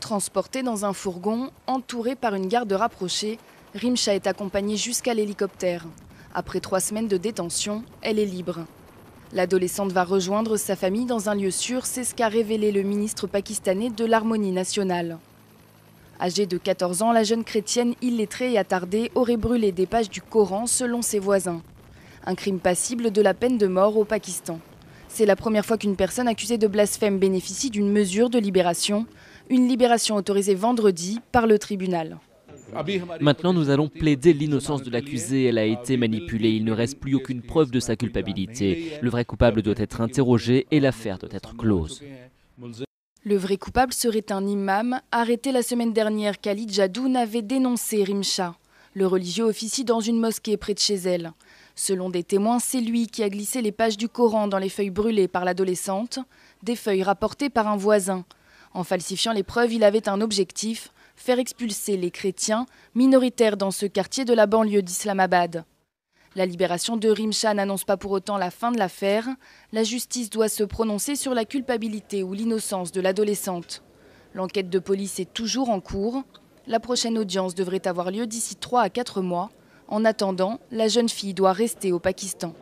Transportée dans un fourgon, entourée par une garde rapprochée, Rimcha est accompagnée jusqu'à l'hélicoptère. Après 3 semaines de détention, elle est libre. L'adolescente va rejoindre sa famille dans un lieu sûr, c'est ce qu'a révélé le ministre pakistanais de l'Harmonie nationale. Âgée de 14 ans, la jeune chrétienne illettrée et attardée aurait brûlé des pages du Coran selon ses voisins. Un crime passible de la peine de mort au Pakistan. C'est la première fois qu'une personne accusée de blasphème bénéficie d'une mesure de libération. Une libération autorisée vendredi par le tribunal. Maintenant, nous allons plaider l'innocence de l'accusé. Elle a été manipulée. Il ne reste plus aucune preuve de sa culpabilité. Le vrai coupable doit être interrogé et l'affaire doit être close. Le vrai coupable serait un imam arrêté la semaine dernière. Khalid Jadoun avait dénoncé Rimcha. Le religieux officie dans une mosquée près de chez elle. Selon des témoins, c'est lui qui a glissé les pages du Coran dans les feuilles brûlées par l'adolescente, des feuilles rapportées par un voisin. En falsifiant les preuves, il avait un objectif, faire expulser les chrétiens, minoritaires dans ce quartier de la banlieue d'Islamabad. La libération de Rimcha n'annonce pas pour autant la fin de l'affaire. La justice doit se prononcer sur la culpabilité ou l'innocence de l'adolescente. L'enquête de police est toujours en cours. La prochaine audience devrait avoir lieu d'ici 3 à 4 mois. En attendant, la jeune fille doit rester au Pakistan.